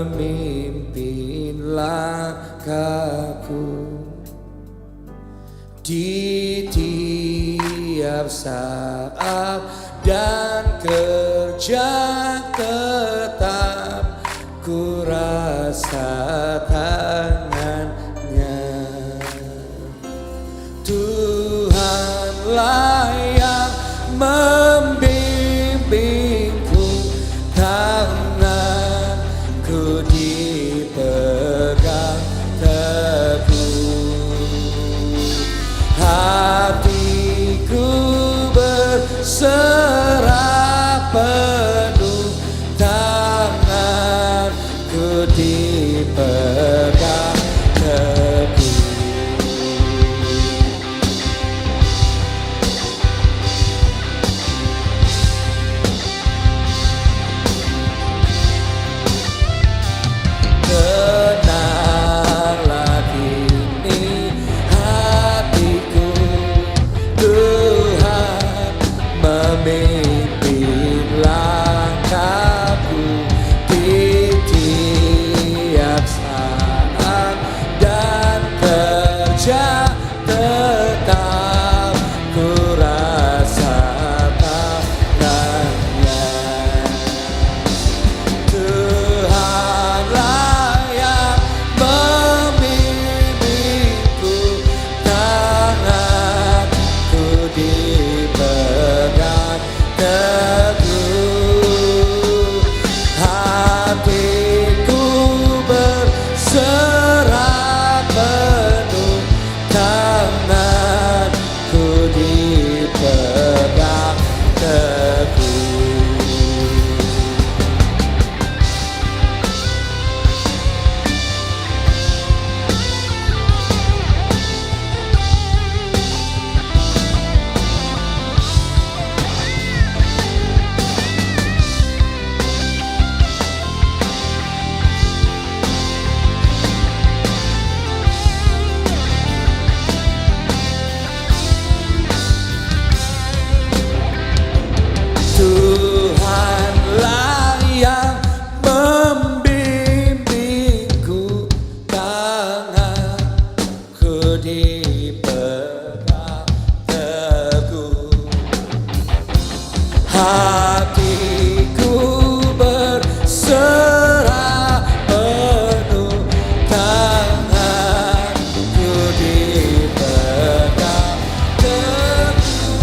memimpin langkahku di tiap saat dan kerja tetap ku rasa tangannya. Tuhanlah yang membimbingku, tanganku dipegang teguh, hatiku berserah penuh, tanganku dipegang teguh. Tenanglah kini hatiku, Tuhan memimpin langkahku di tiap saat dan kerja tetap ku rasa tangannya. Tuhanlah yang membimbingku, tanganku dipegang teguh, hatiku berserah penuh, tanganku dipegang teguh. Tuhanlah yang membimbingku, tanganku dipegang teguh, hatiku berserah penuh, tanganku dipegang teguh.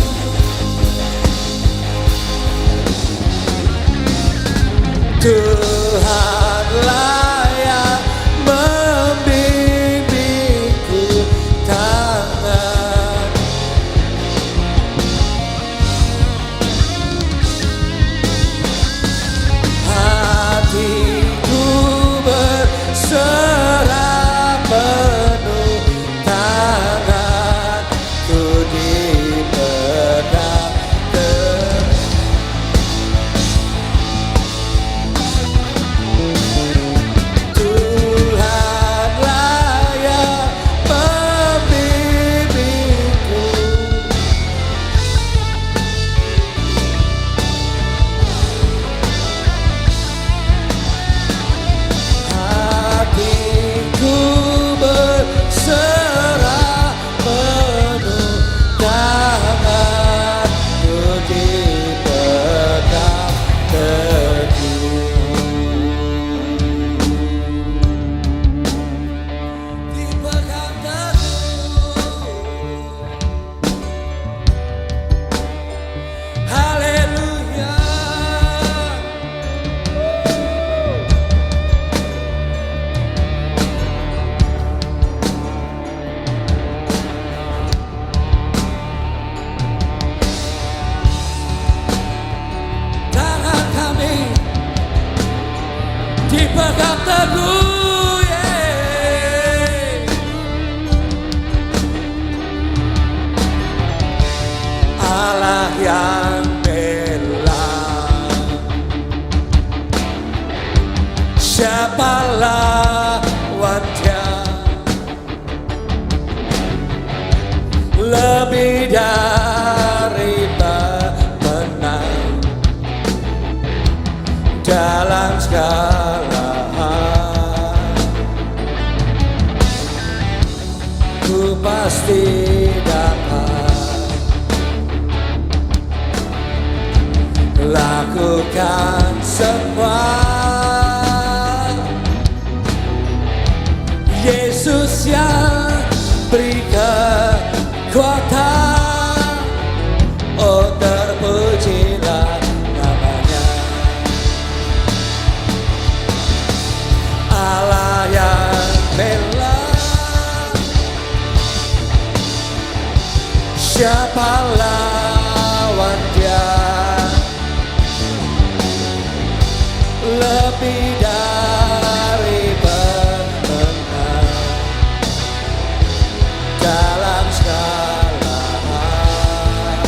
Tuhanlah yang membimbingku, tangan hatiku berserah penuh, tanganku dipegang teguh. Tuhanlah yang membimbingku, hatiku berserah penuh, tanganku dipegang teguh. Dipegang teguh. Haleluya. Tangan kami dipegang teguh, yeah. Allah yang bela, siapa lawannya? Lebih dari pemenang dalam segala hal. pasti dapat lakukan semua. Yesus yang beri kekuatan, oh terpujilah namanya. Allah yang bela, siapa lawan dia? Lebih dari pemenang dalam segala hal.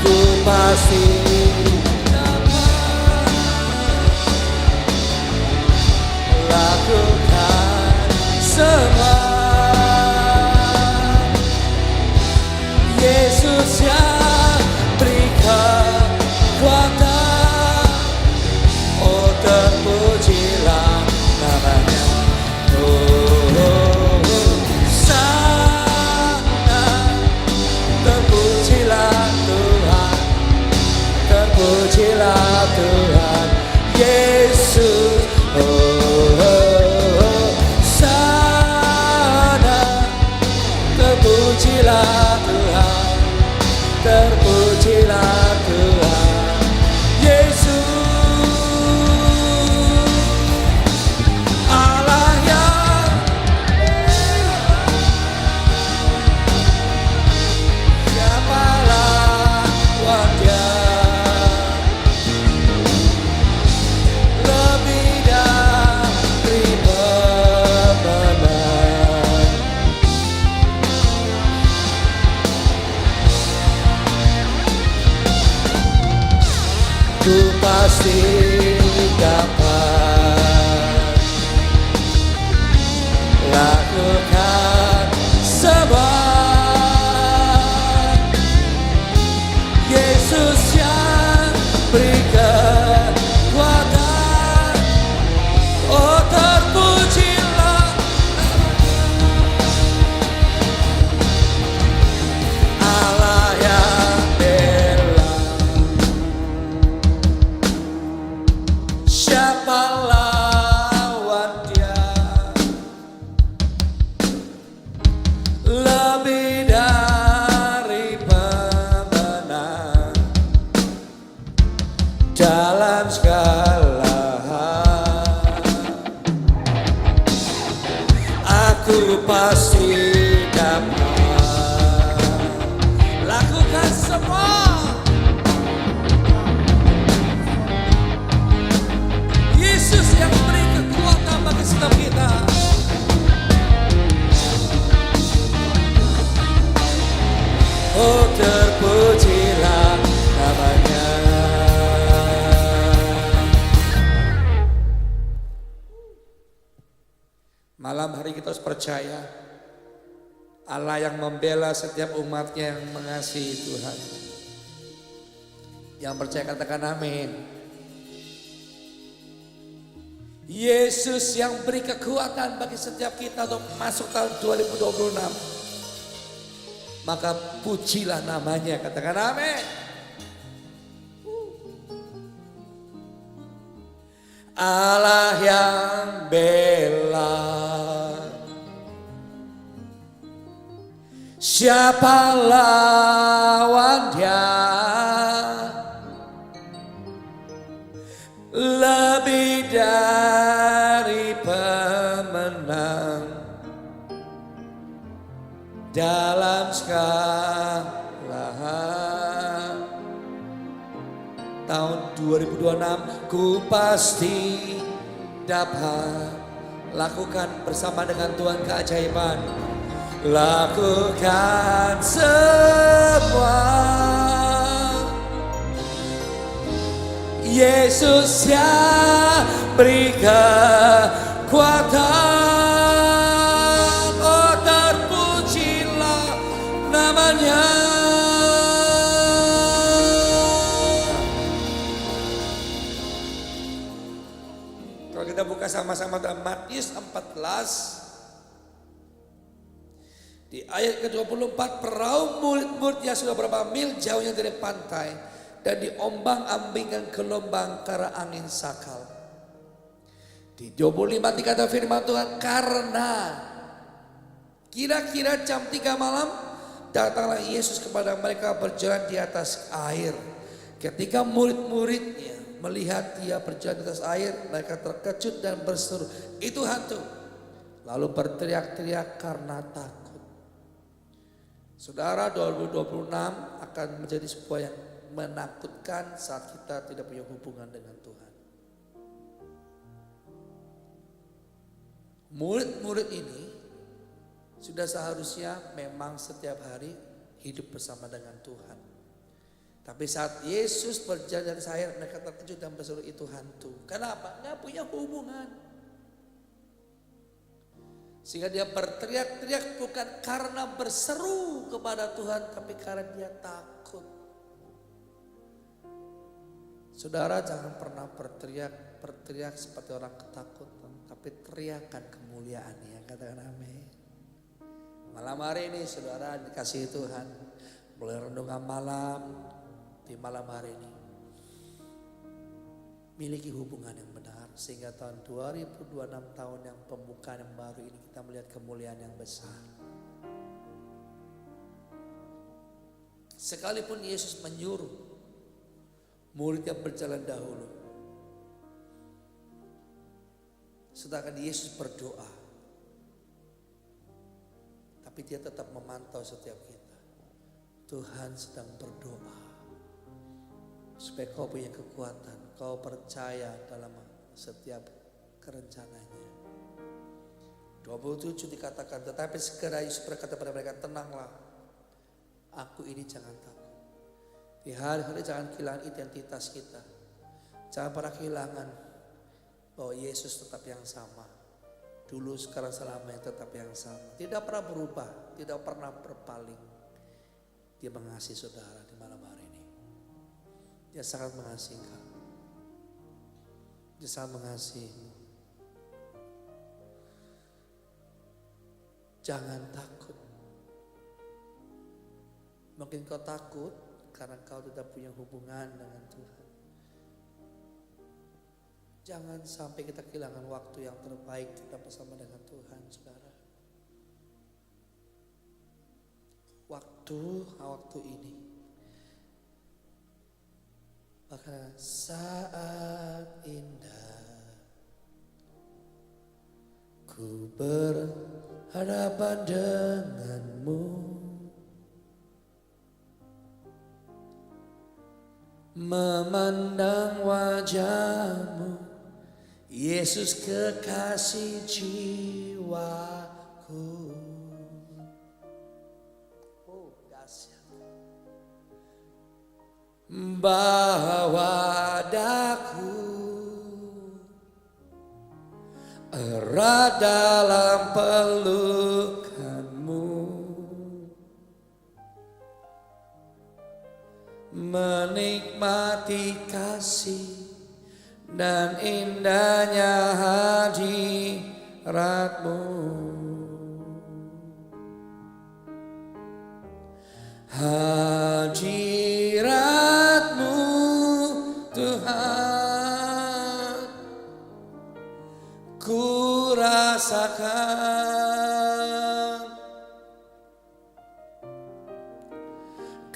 Ku pasti dapat lakukan semua. Yesus yang beri kekuatan, oh terpujilah namanya. Terpujilah Tuhan, terpujilah Tuhan Yesus. Sana terpujilah Tuhan, terpujilah Tuhan Yesus. Allah yang siapa lawan dia? Lebih dari pemenang. Ku pasti dapat lakukan semua. Yesus yang beri kekuatan, oh terpujilah Allah yang bela, siapa lawan dia? Lebih dari pemenang dalam segala hal. Aku pasti dapat lakukan semua. Yesus yang beri kekuatan bagi setiap kita. Oh terpujilah namanya. Malam hari kita harus percaya Allah yang membela setiap umatnya yang mengasihi Tuhan. Yang percaya katakan amin. Yesus yang beri kekuatan bagi setiap kita untuk masuk tahun 2026. Maka pujilah namanya, katakan amin. Allah yang bela, siapa lawan dia? Lebih dari pemenang dalam segala hal. Tahun 2026 ku pasti dapat lakukan bersama dengan Tuhan keajaiban. Lakukan semua. Yesus yang beri kekuatan, oh terpujilah namanya. Kalau kita buka sama-sama dalam Matius 14 Di ayat ke-24, perahu murid-muridnya sudah berapa mil jauhnya dari pantai dan diombang-ambingkan gelombang karena angin sakal. Di 25 dikata firman Tuhan, karena kira-kira jam 3 malam datanglah Yesus kepada mereka berjalan di atas air. Ketika murid-muridnya melihat dia berjalan di atas air, mereka terkejut dan berseru, itu hantu. Lalu berteriak-teriak karena takut. Saudara, 2026 akan menjadi sebuah yang menakutkan saat kita tidak punya hubungan dengan Tuhan. Murid-murid ini sudah seharusnya memang setiap hari hidup bersama dengan Tuhan. Tapi saat Yesus berjalan dari air, mereka terkejut dan berseru, itu hantu. Kenapa? Nggak punya hubungan. Sehingga dia berteriak-teriak bukan karena berseru kepada Tuhan, tapi karena dia takut. Saudara, jangan pernah berteriak seperti orang ketakutan, tapi teriakan kemuliaan-Nya. Katakan amin. Malam hari ini saudara dikasihi Tuhan, mulai renungan malam di malam hari ini, miliki hubungan yang benar. Sehingga tahun 2026, tahun yang pembukaan yang baru ini, kita melihat kemuliaan yang besar. Sekalipun Yesus menyuruh muridnya berjalan dahulu, sedangkan Yesus berdoa, tapi dia tetap memantau setiap kita. Tuhan sedang berdoa supaya kau punya kekuatan, kau percaya dalam setiap kerencananya. 27 dikatakan, tetapi segera Yesus berkata kepada mereka, tenanglah, aku ini, jangan takut. Di hari-hari jangan kehilangan identitas kita. Jangan pernah kehilangan bahwa Yesus tetap yang sama. Dulu, sekarang, selamanya tetap yang sama. Tidak pernah berubah, tidak pernah berpaling. Dia mengasihi saudara di malam hari ini. Dia sangat mengasihi kau. Dia sangat mengasihimu. Jangan takut. Mungkin kau takut karena kau tidak punya hubungan dengan Tuhan. Jangan sampai kita kehilangan waktu yang terbaik kita bersama dengan Tuhan, saudara. Waktu ini. Maka saat indah ku berhadapan denganmu, memandang wajahmu, Yesus kekasih jiwaku. Oh, dahsyat. Bawa daku erat dalam pelukanmu, menikmati kasih dan indahnya hadiratmu. Hadiratmu Tuhan, ku rasakan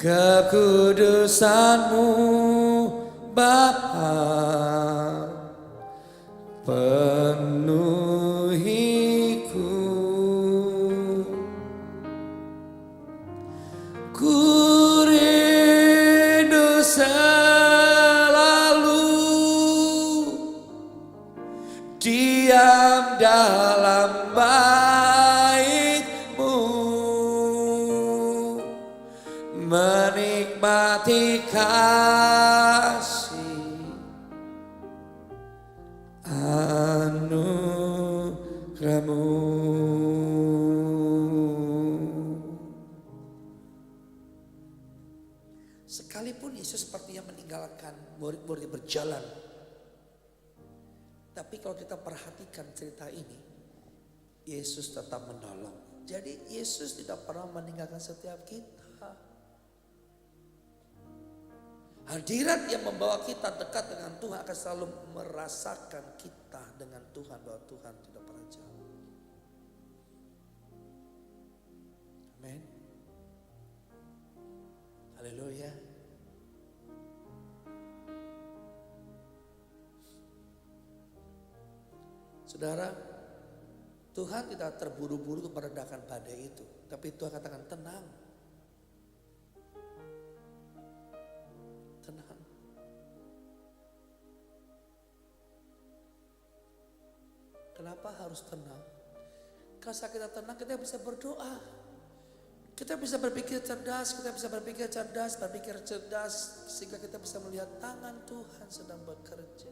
kekudusan-Mu Bapa, penuhiku. Ku rindu selalu diam dalam bait-Mu, menikmati kasih anugerah-Mu. Sekalipun Yesus sepertinya meninggalkan murid-murid berjalan, tapi kalau kita perhatikan cerita ini, Yesus tetap menolong. Jadi Yesus tidak pernah meninggalkan setiap kita. Hadirat yang membawa kita dekat dengan Tuhan akan selalu merasakan kita dengan Tuhan, bahwa Tuhan tidak pernah jauh. Amin. Haleluya. Saudara, Tuhan tidak terburu-buru untuk meredakan badai itu. Tapi Tuhan katakan tenang. Tenang. Kenapa harus tenang? Kalau kita tenang, kita bisa berdoa. Kita bisa berpikir cerdas, berpikir cerdas, sehingga kita bisa melihat tangan Tuhan sedang bekerja.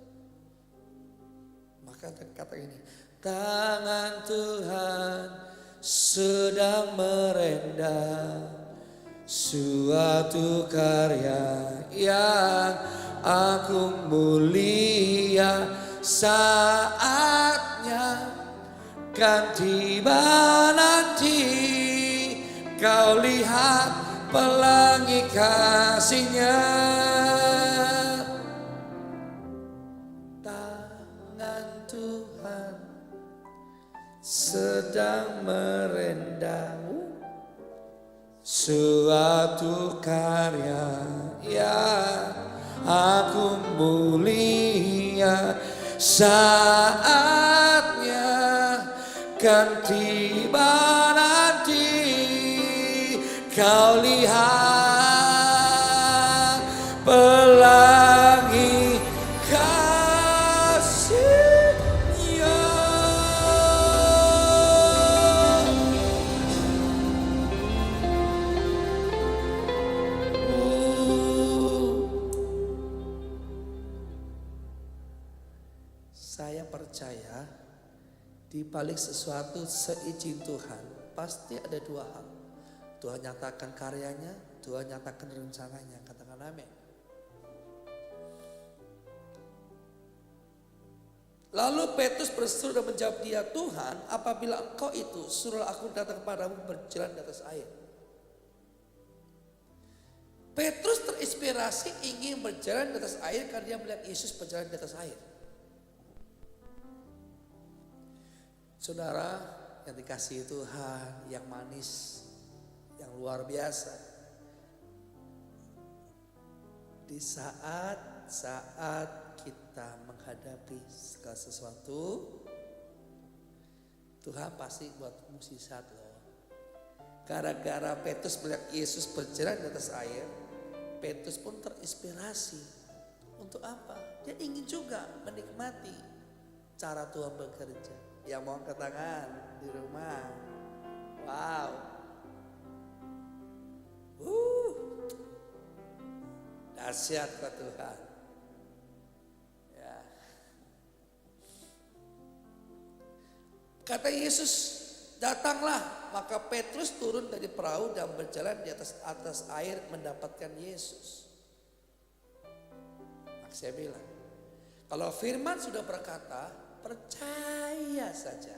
Maka kata ini, tangan Tuhan sedang merendam suatu karya yang agung mulia, saatnya kan tiba nanti kau lihat pelangi kasih-Nya. Sedang merendam suatu karya yang agung mulia, saatnya kan tiba nanti kau lihat pelangi percaya di balik sesuatu seizin Tuhan pasti ada dua hal. Tuhan nyatakan karyanya, Tuhan nyatakan rencananya. Katakan amin. Lalu Petrus berseru dan menjawab dia, Tuhan, apabila Engkau itu, suruhlah aku datang kepadamu berjalan di atas air. Petrus terinspirasi ingin berjalan di atas air karena dia melihat Yesus berjalan di atas air. Saudara yang dikasihi Tuhan, yang manis, yang luar biasa. Di saat-saat kita menghadapi segala sesuatu, Tuhan pasti buat mukjizat loh. Gara-gara Petrus melihat Yesus berjalan di atas air, Petrus pun terinspirasi. Untuk apa? Dia ingin juga menikmati cara Tuhan bekerja. Yang mau angkat tangan di rumah. Wow. Dahsyat buat Tuhan. Ya. Kata Yesus, datanglah. Maka Petrus turun dari perahu dan berjalan di atas air mendapatkan Yesus. Maka saya bilang, kalau firman sudah berkata, percaya saja,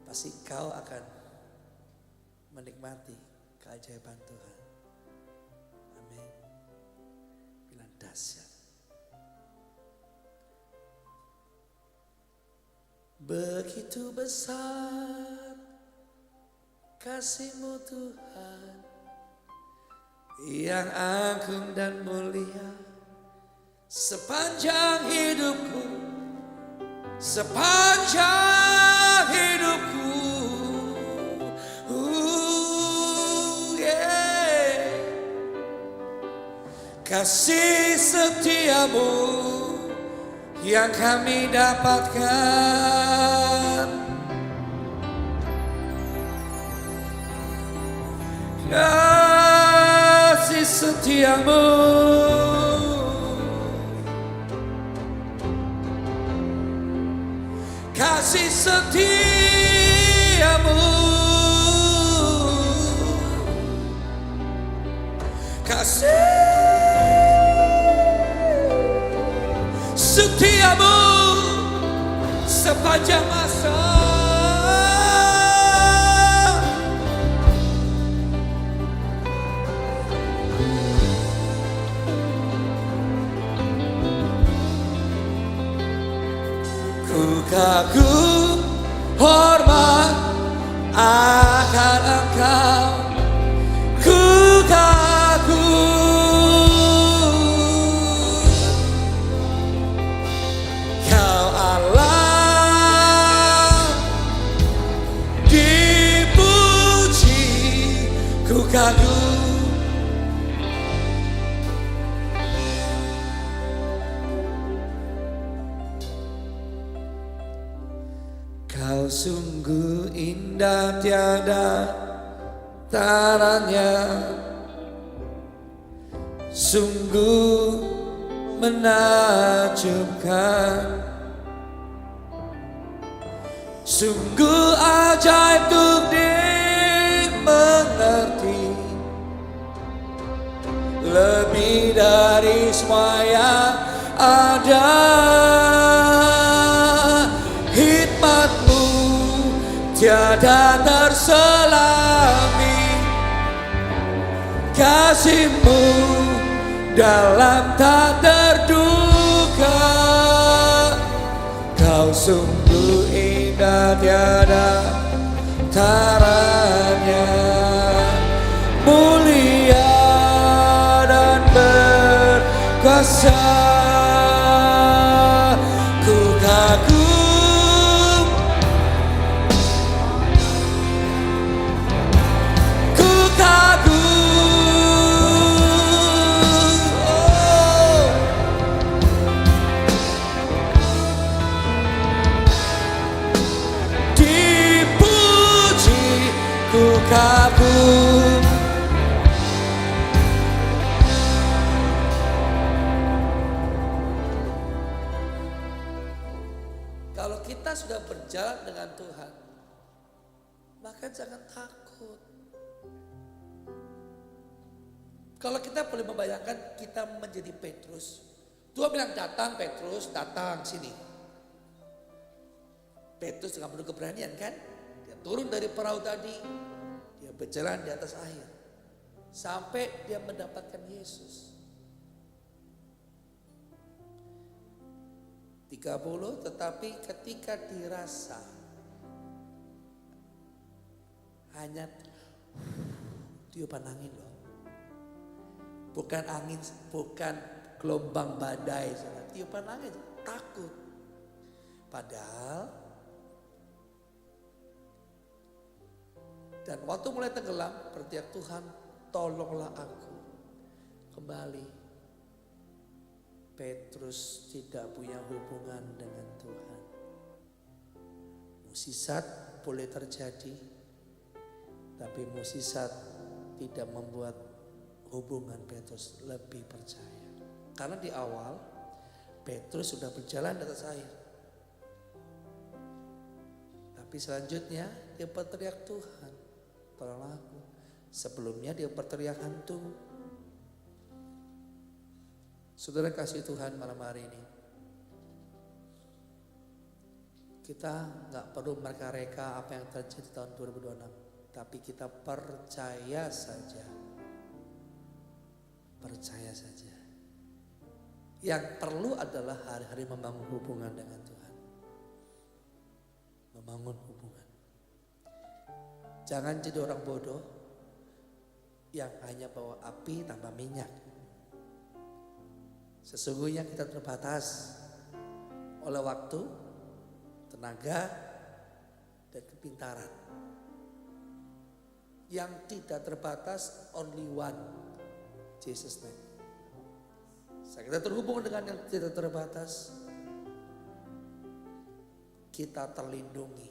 pasti kau akan menikmati keajaiban Tuhan. Amin. Bilang dahsyat. Begitu besar kasih-Mu Tuhan, yang agung dan mulia. Sepanjang hidupku, yeah. Kasih setiamu yang kami dapatkan, kasih setiamu kasih setiamu, kasih setiamu sepanjang masa. kagum hormat akan Engkau, ku kagum. Kau Allah dipuji, ku kagum. Kau sungguh indah tiada taranya, sungguh menakjubkan, sungguh ajaib untuk dimengerti, lebih dari semua yang ada. Hikmat-Mu tiada terselami, kasih-Mu dalam tak terduga. Kau sungguh indah tiada taranya, mulia dan berkuasa. Ku kagum, ku kagum. Oh. Dipuji, ku kagum. Kalau kita sudah berjalan dengan Tuhan, maka jangan takut. Kalau kita boleh membayangkan kita menjadi Petrus, Tuhan bilang datang Petrus, datang sini. Petrus dengan penuh keberanian kan, dia turun dari perahu tadi, dia berjalan di atas air, sampai dia mendapatkan Yesus. 30, tetapi ketika dirasa hanya tiupan angin loh. Bukan angin, bukan gelombang badai, tiupan angin, takut. Padahal dan waktu mulai tenggelam berteriak, Tuhan tolonglah aku kembali. Petrus tidak punya hubungan dengan Tuhan. Mukjizat boleh terjadi, tapi mukjizat tidak membuat hubungan Petrus lebih percaya. Karena di awal Petrus sudah berjalan di atas air, tapi selanjutnya dia berteriak, Tuhan tolonglah aku. Sebelumnya dia berteriak hantu. Saudara kasih Tuhan malam hari ini, kita gak perlu mereka-reka apa yang terjadi tahun 2026, tapi kita percaya saja. Percaya saja. Yang perlu adalah hari-hari membangun hubungan dengan Tuhan. Membangun hubungan. Jangan jadi orang bodoh yang hanya bawa api tanpa minyak. Sesungguhnya kita terbatas oleh waktu, tenaga, dan kepintaran. Yang tidak terbatas only one, Jesus name. Saat kita terhubung dengan yang tidak terbatas, kita terlindungi.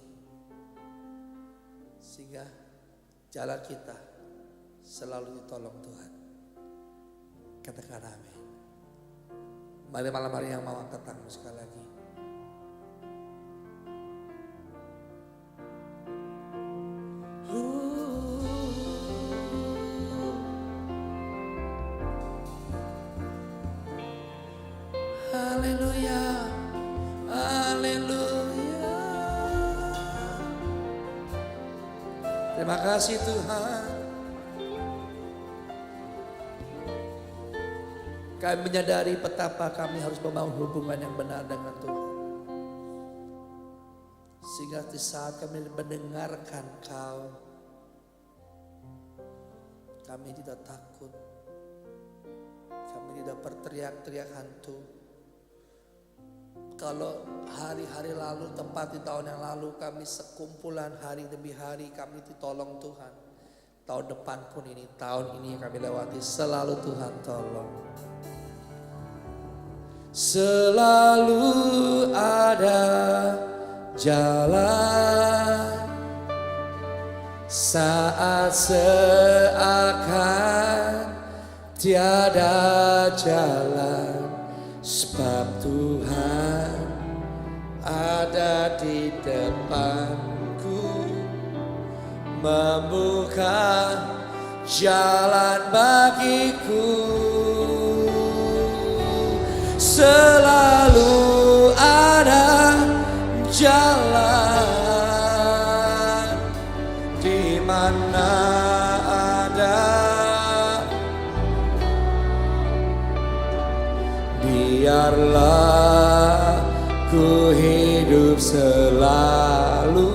Sehingga jalan kita selalu ditolong Tuhan. Katakan amin. Mari malam hari yang mau angkat tangan sekali lagi. Haleluya, haleluya. Terima kasih Tuhan. Kami menyadari betapa kami harus membangun hubungan yang benar dengan Tuhan. Sehingga di saat kami mendengarkan Kau, kami tidak takut. Kami tidak berteriak-teriak hantu. Kalau hari-hari lalu, tepat di tahun yang lalu, kami sekumpulan hari demi hari kami ditolong Tuhan. Tahun depan pun ini, tahun ini yang kami lewati, selalu Tuhan tolong. Selalu ada jalan saat seakan tiada jalan, sebab Tuhan ada di depanku, membuka jalan bagiku. Selalu ada jalan di mana ada, biarlah ku hidup selalu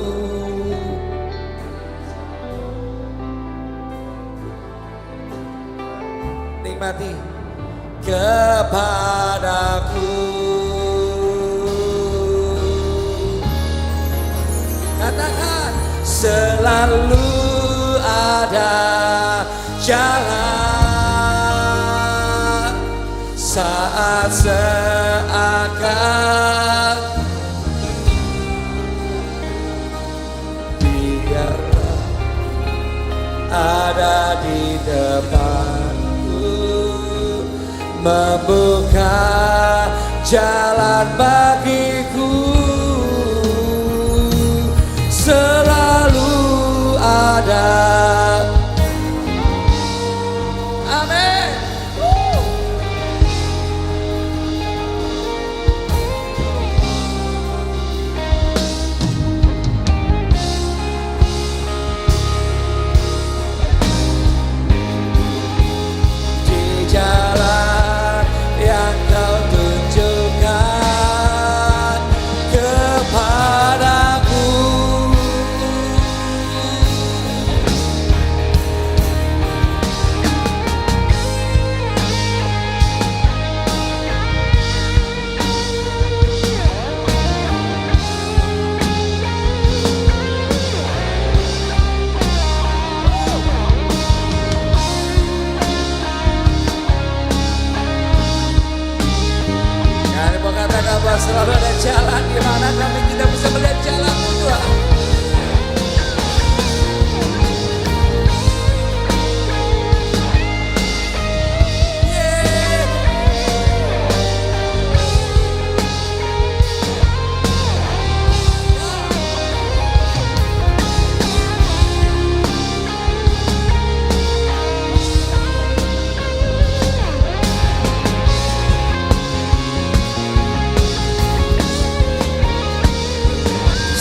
nikmati kepadaku. Katakan, selalu ada jalan saat seakan biarlah ada di depanku, membuka jalan bagiku. Selalu ada. Amin. Di jalan yang Kau tunjukkan kepadaku, selalu ada jalan di mana kami tidak bisa melihat jalan-Mu, Tuhan.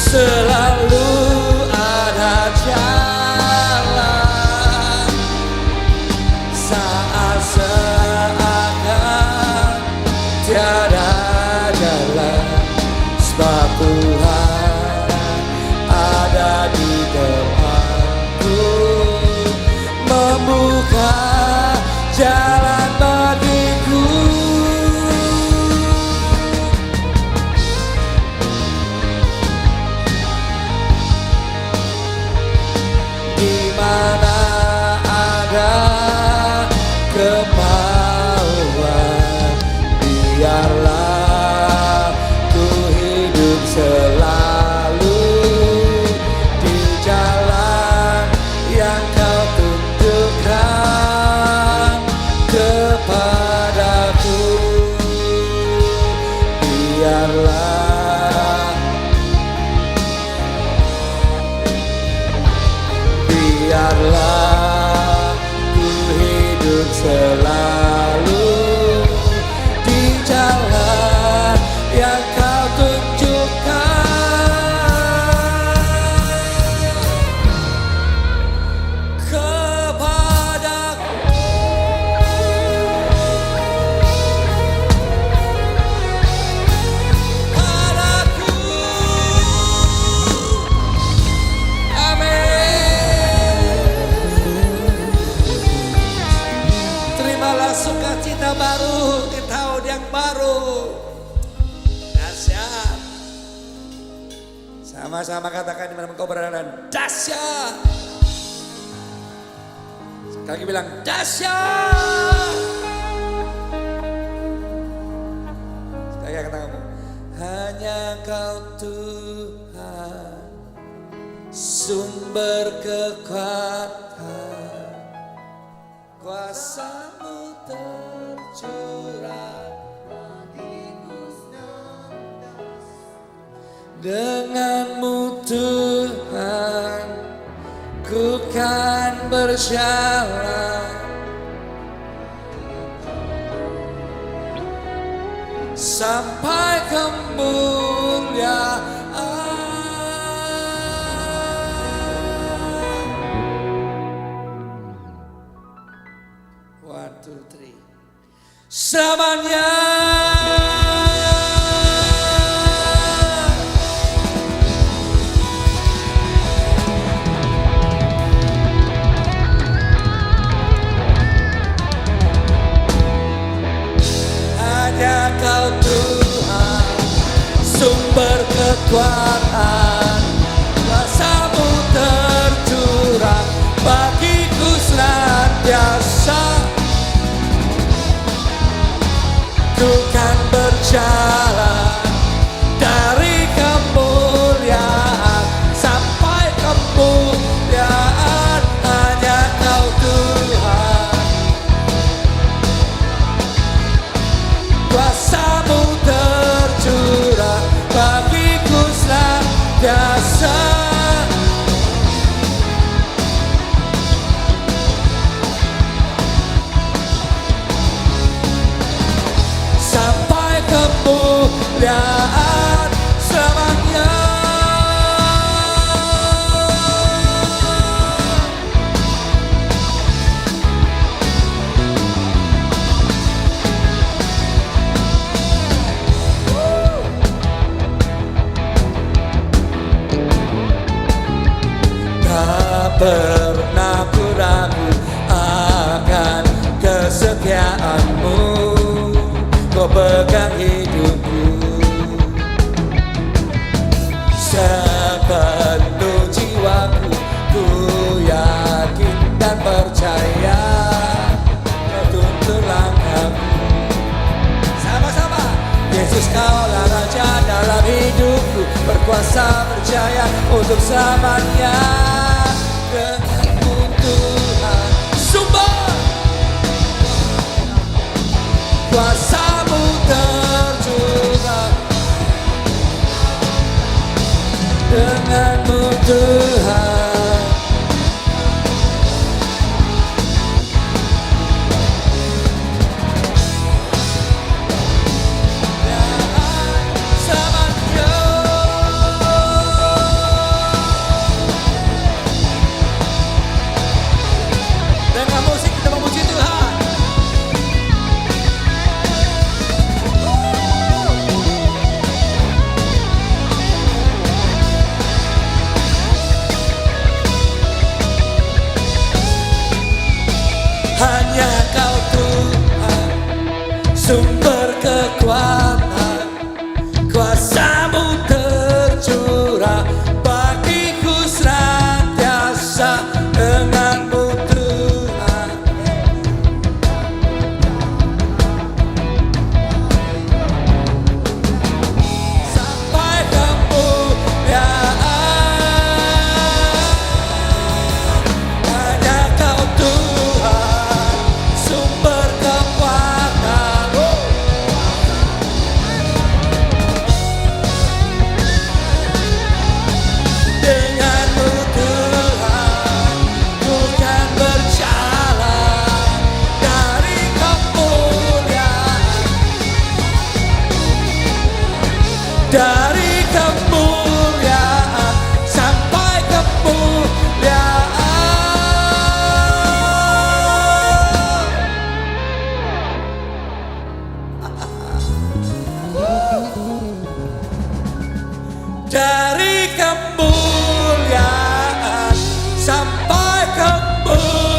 Selalu ada jalan saat seakan tiada jalan, sebab Tuhan ada di depanku, membuka jalan bagiku. Di mana ada kemauan, biarlah ku hidup selalu di jalan yang Kau tunjukkan kepadaku. Biarlah ku hidup selalu di jalan yang Kau tunjukkan kepadaku. Sama-sama katakan di mana engkau berada, dahsyat. Sekali lagi bilang dahsyat. Sekali lagi katakan, hanya Kau Tuhan, sumber kekuatan, kuasa-Mu tercurah. Denganmu Tuhan, ku kan berjalan sampai kemuliaan. 1, 2, 3. Selamanya. Kau Tuhan, sumber kekuatan, kuasa-Mu tercurah bagiku senantiasa. Ku kan berjalan dari kemuliaan sampai kemuliaan. Hanya Kau Tuhan, kuasa-Mu tercurah bagiku senantiasa. Sampai kemuliaan selamanya. Pernah ku ragu akan kesetiaan-Mu, Kau pegang hidupku sepenuh jiwaku. Ku yakin dan percaya Kau tuntun langkahku. Sama-sama. Yesus, Kaulah Raja dalam hidupku, berkuasa berjaya untuk selamanya. Denganmu Tuhan, sumber kuasa-Mu tercurah. Denganmu Tuhan, selamanya. Dengan musik kita memuji Tuhan. Hanya Kau Tuhan, sumber kekuatan, kuasa-Mu tercurah bagiku senantiasa. Denganmu Tuhan, sampai kemuliaan. Hanya Kau Tuhan, sumber kekuatan, denganmu Tuhan, ku kan berjalan dari kemuliaan, dari kemuliaan sampai kemuliaan. Dari kemuliaan sampai kemuliaan.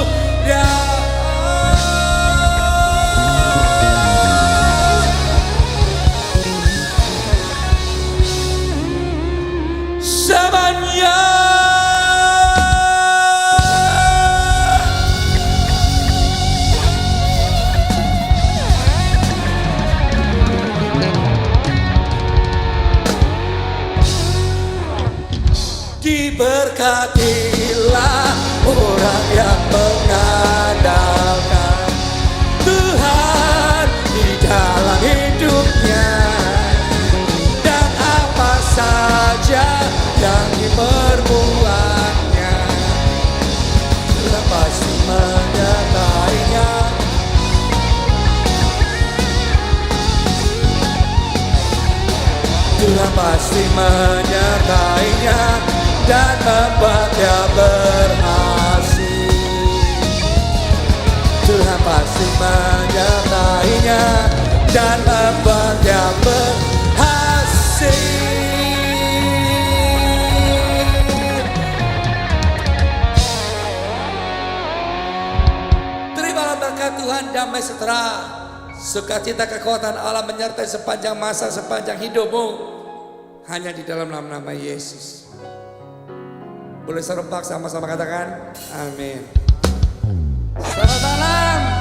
Diberkatilah orang yang mengandalkan Tuhan di dalam hidupnya, dan apa saja yang diperbuatnya Tuhan pasti menyertainya. Tuhan pasti menyertainya dan membuatnya berhasil. Tuhan pasti menyertainya dan membuatnya berhasil. Terimalah berkat Tuhan, damai sejahtera, sukacita, kekuatan Allah menyertai sepanjang masa, sepanjang hidupmu. Hanya di dalam nama Yesus. Boleh serempak sama-sama katakan amin. Selamat malam.